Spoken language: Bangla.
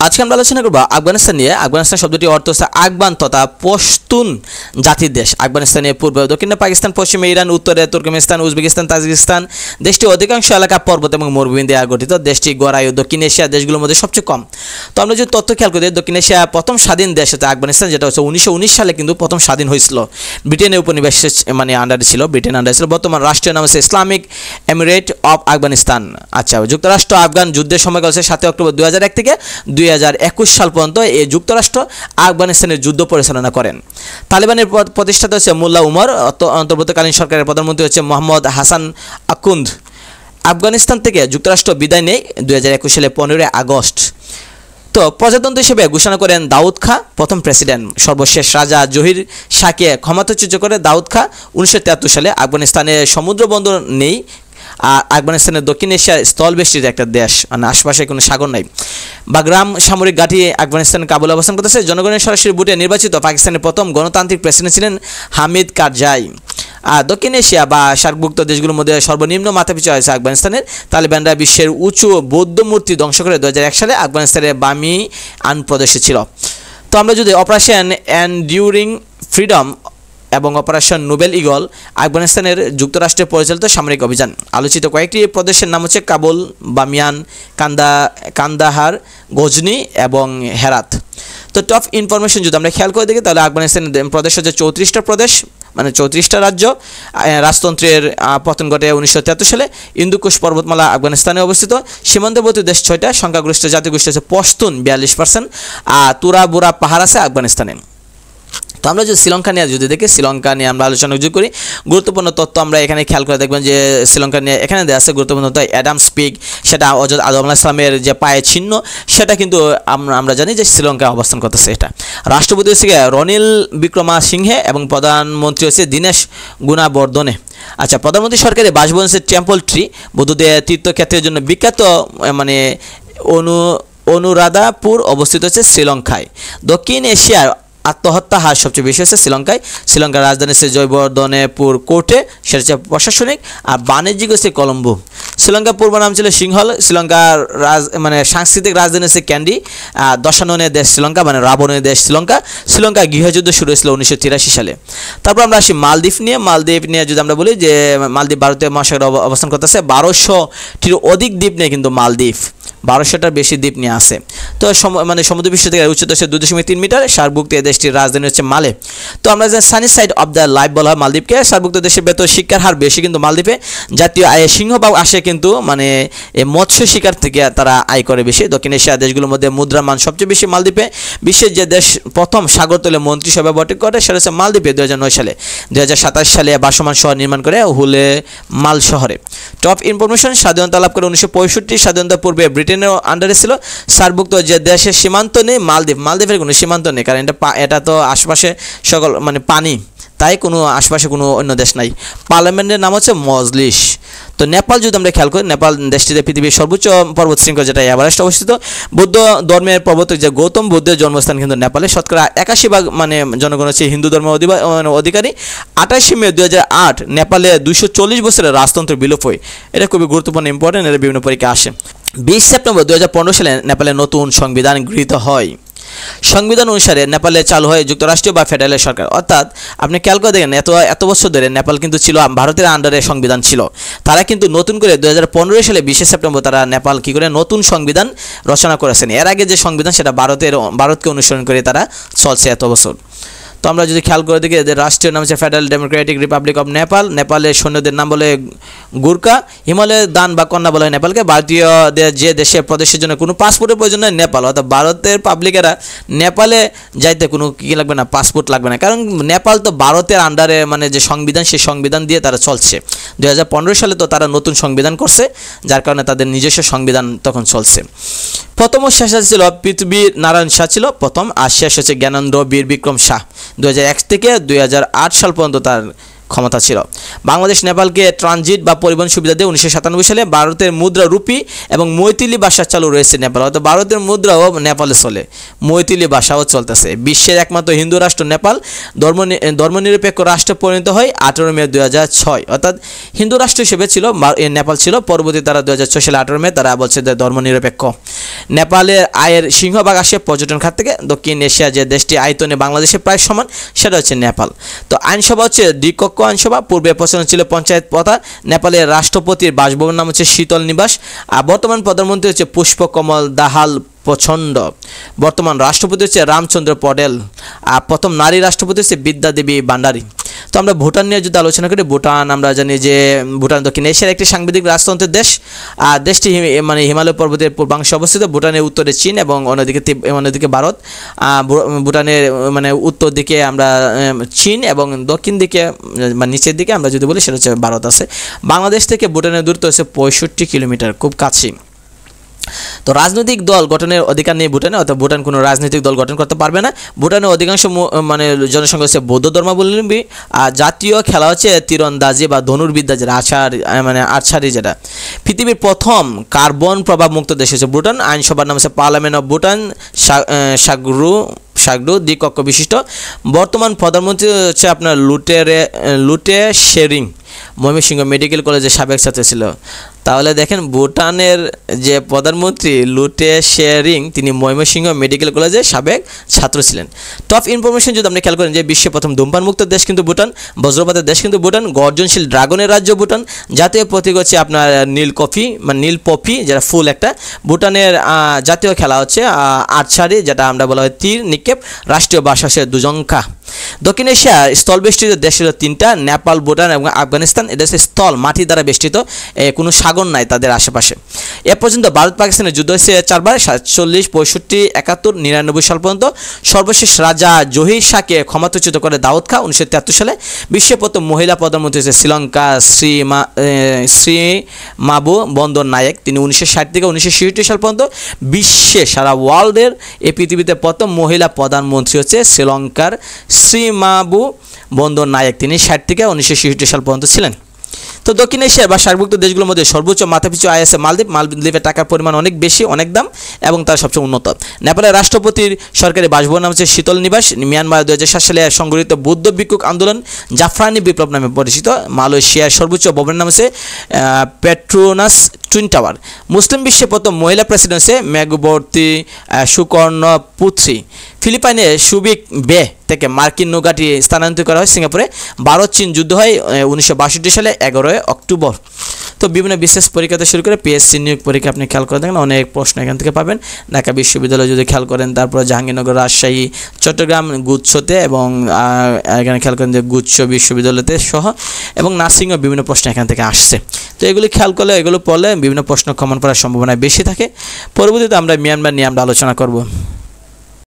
আজকে আমরা আলোচনা করব আফগানিস্তান নিয়ে। আফগানিস্তান শব্দটি অর্থ হচ্ছে আফগান তথা পশতুন জাতির দেশ। আফগানিস্তানের পূর্বে দক্ষিণে পাকিস্তান, পশ্চিমে ইরান, উত্তরে তুর্কমেনিস্তান, উজবেকিস্তান, তাজিকিস্তান। দেশটির অধিকাংশ এলাকা পর্বত এবং মরুভূমি দিয়ে গঠিত। দেশটি গড়ায়ু দক্ষিণ এশিয়া দেশগুলোর মধ্যে সবচেয়ে কম। তো আমরা যদি তথ্য খেয়াল করি, দক্ষিণ এশিয়া প্রথম স্বাধীন দেশ হচ্ছে আফগানিস্তান, যেটা হচ্ছে 1919 সালে কিন্তু প্রথম স্বাধীন হয়েছিল। ব্রিটেনের উপনিবেশ মানে আন্ডারে ছিল, ব্রিটেন আন্ডারে ছিল। বর্তমান রাষ্ট্রীয় নাম হচ্ছে ইসলামিক এমিরেট অফ আফগানিস্তান। আচ্ছা, যুক্তরাষ্ট্র আফগান যুদ্ধের সময়কাল হচ্ছে 7 অক্টোবর 2001 থেকে 2021 সাল পর্যন্ত এই যুক্তরাষ্ট্র আফগানিস্তানের যুদ্ধ পরিচালনা করেন। তালিবানের প্রতিষ্ঠাতা হচ্ছে মোল্লা উমর। অন্তর্বর্তীকালীন সরকারের প্রধানমন্ত্রী হচ্ছে মোহাম্মদ হাসান আকুন্দ। আফগানিস্তান থেকে যুক্তরাষ্ট্র বিদায় নেয় 2021 সালে 15 আগস্ট। তো প্রজাতন্ত্র হিসেবে ঘোষণা করেন দাউদ খাঁ, প্রথম প্রেসিডেন্ট। সর্বশেষ রাজা জহির শাহকে ক্ষমতাচ্যুত করে দাউদ খাঁ 1973 সালে। আফগানিস্তানে সমুদ্র বন্দর নেই। আর আফগানিস্তানের দক্ষিণ এশিয়ার স্থলবেষ্টিত একটা দেশ, মানে আশপাশে কোনো সাগর নাই। বাগরাম সামরিক ঘাঁটি আফগানিস্তানের কাবুলে অবস্থান করতেছে। জনগণের সরাসরি ভোটে নির্বাচিত পাকিস্তানের প্রথম গণতান্ত্রিক প্রেসিডেন্ট ছিলেন হামিদ কারজাই। আর দক্ষিণ এশিয়া বা সার্কভুক্ত দেশগুলোর মধ্যে সর্বনিম্ন মাথাপিছু হয়েছে আফগানিস্তানের। তালিবানরা বিশ্বের উঁচু বৌদ্ধ মূর্তি ধ্বংস করে 2001 সালে আফগানিস্তানের বামিয়ান প্রদেশে ছিল। তো আমরা যদি অপারেশন এনডিউরিং ফ্রিডম এবং অপারেশন নোবেল ইগল আফগানিস্তানের যুক্তরাষ্ট্রের পরিচালিত সামরিক অভিযান। আলোচিত কয়েকটি প্রদেশের নাম হচ্ছে কাবুল, বামিয়ান, কান্দাহার, গজনি এবং হেরাত। তো টপ ইনফরমেশন যদি আমরা খেয়াল করে দেখি, তাহলে আফগানিস্তানের প্রদেশ হচ্ছে 34টা প্রদেশ, মানে 34টা রাজ্য। রাজতন্ত্রের পতন ঘটে 1973 সালে। ইন্দুকুশ পর্বতমালা আফগানিস্তানে অবস্থিত। সীমান্তবর্তী দেশ 6টা। সংখ্যাগরিষ্ঠ জাতিগোষ্ঠী হচ্ছে পশতুন 42%। আর তুরা বুরা পাহাড় আছে আফগানিস্তানে। তো আমরা যদি শ্রীলঙ্কা নিয়ে যদি দেখি, শ্রীলঙ্কা নিয়ে আমরা আলোচনা করি। গুরুত্বপূর্ণ তথ্য আমরা এখানে খেয়াল করে দেখবেন যে শ্রীলঙ্কা নিয়ে এখানে দেওয়া আছে গুরুত্বপূর্ণ তথ্য। অ্যাডামস পিক, সেটা হযরত আদম আলাইহিস সালামের যে পায়ের চিহ্ন, সেটা কিন্তু আমরা জানি যে শ্রীলঙ্কায় অবস্থান করতেছে এটা। রাষ্ট্রপতি হচ্ছে রনিল বিক্রমাসিংহে এবং প্রধানমন্ত্রী হচ্ছে দীনেশ গুণাবর্ধনে। আচ্ছা, প্রধানমন্ত্রী সরকারের বাসভবন হচ্ছে টেম্পল ট্রি। বৌদ্ধদের তীর্থক্ষেত্রের জন্য বিখ্যাত, মানে অনুরাধাপুর অবস্থিত হচ্ছে শ্রীলঙ্কায়। দক্ষিণ এশিয়ার আত্মহত্যা হার সবচেয়ে বেশি হচ্ছে শ্রীলঙ্কায়। শ্রীলঙ্কার রাজধানী হচ্ছে জয়বর্ধনেপুর কোর্টে, সেটা হচ্ছে প্রশাসনিক। আর বাণিজ্যিক হচ্ছে কলম্বো। শ্রীলঙ্কার পূর্ব নাম ছিল সিংহল। শ্রীলঙ্কার মানে সাংস্কৃতিক রাজধানী হচ্ছে ক্যান্ডি। দশাননের দেশ শ্রীলঙ্কা, মানে রাবণের দেশ শ্রীলঙ্কা। শ্রীলঙ্কায় গৃহযুদ্ধ শুরু হয়েছিল 1983 সালে। তারপর আমরা আসি মালদ্বীপ নিয়ে। মালদ্বীপ নিয়ে যদি আমরা বলি যে মালদ্বীপ ভারতীয় মহাসাগরে অবস্থান করতেছে। 1200টির অধিক দ্বীপ নিয়ে কিন্তু মালদ্বীপ, 1200টার বেশি দ্বীপ নিয়ে আছে। তো মানে সমুদ্রপৃষ্ঠ থেকে উচ্চতা হচ্ছে 2.3 মিটার। সার্কভুক্ত দেশটির রাজধানী হচ্ছে মালে। তো আমরা যে Sunny side of the life বলা হয় মালদ্বীপকে। সার্কভুক্ত দেশের ভেতর শিক্ষার হার বেশি কিন্তু মালদ্বীপে। জাতীয় আয়ে সিংহভাগ আসে কিন্তু মানে মৎস্য শিকার থেকে তারা আয় করে বেশি। দক্ষিণ এশিয়া দেশগুলোর মধ্যে মুদ্রার মান সবচেয়ে বেশি মালদ্বীপে। বিশ্বের যে দেশ প্রথম সাগরতলে মন্ত্রিসভা বৈঠক করে, সেটা হচ্ছে মালদ্বীপে 2009 সালে। 2027 সালে ভাসমান শহর নির্মাণ করে হুলে মাল শহরে। টপ ইনফরমেশন, স্বাধীনতা লাভ করে 1965। স্বাধীনতার পূর্বে ব্রিটেনের আন্ডারে ছিল। সার্কভুক্ত যে দেশের সীমান্ত নেই মালদ্বীপ, মালদ্বীপের কোনো সীমান্ত নেই, কারণ এটা তো আশপাশে সকল মানে পানি, তাই কোনো আশপাশে কোনো অন্য দেশ নাই। পার্লামেন্টের নাম হচ্ছে মজলিস। তো নেপাল যদি আমরা খেয়াল করি, নেপাল দেশটিতে পৃথিবীর সর্বোচ্চ পর্বত শৃঙ্গ, যেটা এভারেস্ট অবস্থিত। বৌদ্ধ ধর্মের প্রবর্তক যে গৌতম বুদ্ধের জন্মস্থান কিন্তু নেপালে। শতকরা 81% মানে জনগণ হচ্ছে হিন্দু ধর্মের অধিকারী। 28 মে 2008 নেপালে 240 বছরের রাজতন্ত্র বিলোপ হয়। এটা খুবই গুরুত্বপূর্ণ, ইম্পর্টেন্ট, এটা বিভিন্ন পরীক্ষা আসে। 20 সেপ্টেম্বর 2015 সালে নেপালে নতুন সংবিধান গৃহীত হয়। সংবিধান অনুসারে নেপালে চালু হয় যুক্তরাষ্ট্রীয় বা ফেডারেল সরকার। অর্থাৎ আপনি খেয়াল করে দেখেন, এত বছর ধরে নেপাল কিন্তু ছিল ভারতের আন্ডারে সংবিধান ছিল। তারা কিন্তু নতুন করে 2015 সালে 20 সেপ্টেম্বর তারা নেপাল কি করে নতুন সংবিধান রচনা করেছেন। এর আগে যে সংবিধান সেটা ভারতকে অনুসরণ করে তারা চলছে এত বছর। তো আমরা যদি খেয়াল করে দেখি, এদের রাষ্ট্রীয় নাম হচ্ছে federal Democratic Republic of Nepal. নেপালের সৈন্যদের নাম বলে গুরকা। হিমালয়ের দান বা কন্যা বলা হয় নেপালকে। ভারতীয়দের যে দেশে প্রদেশের জন্য কোনো পাসপোর্টের প্রয়োজন নেই নেপাল, অর্থাৎ ভারতের পাবলিকেরা নেপালে যাইতে কোনো কী লাগবে না, পাসপোর্ট লাগবে না, কারণ নেপাল তো ভারতের আন্ডারে মানে যে সংবিধান, সেই সংবিধান দিয়ে তারা চলছে। 2015 সালে তো তারা নতুন সংবিধান করছে, যার কারণে তাদের নিজস্ব সংবিধান তখন চলছে। প্রথম শেষ ছিল পৃথ্বী নারায়ণ শাহ ছিল প্রথম, আর শেষ হচ্ছে জ্ঞানেন্দ্র বীর বিক্রম শাহ। 2001 থেকে 2008 সাল পর্যন্ত তার ক্ষমতা ছিল। বাংলাদেশ নেপালকে ট্রানজিট বা পরিবহন সুবিধা দিয়ে 1997 সালে ভারতের মুদ্রা রুপি এবং মৈথিলি ভাষা চালু রয়েছে নেপাল, অর্থাৎ ভারতের মুদ্রাও নেপালে চলে, মৈথিলি ভাষাও চলতেছে। বিশ্বের একমাত্র হিন্দু রাষ্ট্র নেপাল ধর্মনিরপেক্ষ রাষ্ট্রে পরিণত হয় 18 মে 2006, অর্থাৎ হিন্দু রাষ্ট্র হিসেবে ছিল নেপাল ছিল, পরবর্তী তারা 2006 সালে 18 মে তারা বলছে যে ধর্মনিরপেক্ষ। নেপালের আয়ের সিংহভাগ আসে পর্যটন খাত থেকে। দক্ষিণ এশিয়া যে দেশটি আয়তনে বাংলাদেশের প্রায় সমান সেটা হচ্ছে নেপাল। তো আইনসভা হচ্ছে দ্বিকক্ষ আইনসভা, পূর্বে প্রচলন ছিল পঞ্চায়েত প্রথা। নেপালের রাষ্ট্রপতির বাসভবন নাম হচ্ছে শীতল নিবাস, আর বর্তমান প্রধানমন্ত্রী হচ্ছে পুষ্পকমল দাহাল প্রচণ্ড। বর্তমান রাষ্ট্রপতি হচ্ছে রামচন্দ্র পটেল, আর প্রথম নারী রাষ্ট্রপতি হচ্ছে বিদ্যা দেবী ভান্ডারী। তো আমরা ভুটান নিয়ে যদি আলোচনা করি, ভুটান আমরা জানি যে ভুটান দক্ষিণ এশিয়ার একটি সাংবিধানিক রাজতন্ত্রের দেশ। আর দেশটি মানে হিমালয় পর্বতের পূর্বাংশে অবস্থিত। ভুটানের উত্তরে চীন এবং অন্যদিকে ভারত। ভুটানের মানে উত্তর দিকে আমরা চীন এবং দক্ষিণ দিকে মানে নিচের দিকে আমরা যদি বলি সেটা হচ্ছে ভারত আছে। বাংলাদেশ থেকে ভুটানের দূরত্ব হচ্ছে 65 কিলোমিটার, খুব কাছে। তো রাজনৈতিক দল গঠনের অধিকার নেই ভুটানে, অর্থাৎ ভুটান কোনো রাজনৈতিক দল গঠন করতে পারবে না। ভুটানের অধিকাংশ মানে জনসংখ্যা হচ্ছে বৌদ্ধ ধর্মাবলম্বী। আর জাতীয় খেলা হচ্ছে তীরন্দাজি বা ধনুর্বিদ্যা, যেটা আর্চারি যেটা। পৃথিবীর প্রথম কার্বন প্রভাব মুক্ত দেশ হচ্ছে ভুটান। আইনসভার নাম হচ্ছে পার্লামেন্ট অফ ভুটান, সাগরু দ্বিকক্ষ বিশিষ্ট। বর্তমান প্রধানমন্ত্রী হচ্ছে আপনার লুটে শেরিং, ময়মনসিংহ মেডিকেল কলেজের সাবেক ছাত্র ছিল। তাহলে দেখেন ভুটানের যে প্রধানমন্ত্রী লুটে শেরিং, তিনি ময়মনসিংহ মেডিকেল কলেজের সাবেক ছাত্র ছিলেন। টপ ইনফরমেশন যদি আপনি খেয়াল করেন যে বিশ্বের প্রথম ধূমপান মুক্ত দেশ কিন্তু ভুটান, বজ্রপাতের দেশ কিন্তু ভুটান, গর্জনশীল ড্রাগনের রাজ্য ভুটান, জাতীয় প্রতীক হচ্ছে আপনার নীল পপি যেটা ফুল একটা। ভুটানের জাতীয় খেলা হচ্ছে আর্চারি, যেটা আমরা বলা হয় তীর নিক্ষেপ। রাষ্ট্রীয় ভাষা হচ্ছে দুজঙ্কা। দক্ষিণ এশিয়ার স্থলবেষ্টিত দেশ হলো 3টা, নেপাল, ভুটান এবং আফগানিস্তান। এদের স্থল মাটি দ্বারা বেষ্টিত, কোনো সাগর নাই তাদের আশেপাশে। এ পর্যন্ত ভারত পাকিস্তানের যুদ্ধ হয়েছে 4 বার, 47, 65, 71, 99 সাল পর্যন্ত। সর্বশেষ রাজা জহির শাহকে ক্ষমতাচ্যুত করে দাউদ খাঁ 1973 সালে। বিশ্বের প্রথম মহিলা প্রধানমন্ত্রী হচ্ছে শ্রীলঙ্কা শ্রী মাবু বন্দর নায়েক, তিনি 1960 থেকে 1966 সাল পর্যন্ত। বিশ্বে সারা ওয়ার্ল্ডের এই পৃথিবীতে প্রথম মহিলা প্রধানমন্ত্রী হচ্ছে শ্রীলঙ্কার শ্রীমাবু বন্দর নায়েক, তিনি 60 থেকে 1966 সাল পর্যন্ত ছিলেন। তো দক্ষিণ এশিয়ার বা সার্কভুক্ত দেশগুলোর মধ্যে সর্বোচ্চ মাথাপিছু আয় আছে মালদ্বীপের টাকার পরিমাণ অনেক বেশি, অনেক দাম এবং তার সবচেয়ে উন্নত। নেপালের রাষ্ট্রপতির সরকারি বাসভবন নাম হচ্ছে শীতল নিবাস। মিয়ানমার 2007 সালে সংগঠিত বৌদ্ধ ভিক্ষুক আন্দোলন জাফরানি বিপ্লব নামে পরিচিত। মালয়েশিয়ার সর্বোচ্চ ভবনের নাম হচ্ছে পেট্রোনাস টুইন টাওয়ার। মুসলিম বিশ্বে প্রথম মহিলা প্রেসিডেন্ট হচ্ছে মেঘবর্তী সুকর্ণপুত্রী। ফিলিপাইনে সুবিক বে থেকে মার্কিন নৌঘাঁটি স্থানান্তরিত করা হয় সিঙ্গাপুরে। ভারত চীন যুদ্ধ হয় 1962 সালে 11 অক্টোবর। তো বিভিন্ন বিশেষ পরীক্ষা থেকে শুরু করে পিএসসি নিয়োগ পরীক্ষা আপনি খেয়াল করে দেখেন, অনেক প্রশ্ন এখান থেকে পাবেন। ঢাকা বিশ্ববিদ্যালয় যদি খেয়াল করেন, তারপর জাহাঙ্গীরনগর, রাজশাহী, চট্টগ্রাম গুচ্ছতে এবং এখানে খেয়াল করেন যে গুচ্ছ বিশ্ববিদ্যালয়তে সহ এবং নার্সিংও বিভিন্ন প্রশ্ন এখান থেকে আসছে। তো এগুলি খেয়াল করলে, এগুলো পড়লে বিভিন্ন প্রশ্ন কমন পড়ার সম্ভাবনা বেশি থাকে। পরবর্তীতে আমরা মিয়ানমার নিয়ে আমরা আলোচনা করব।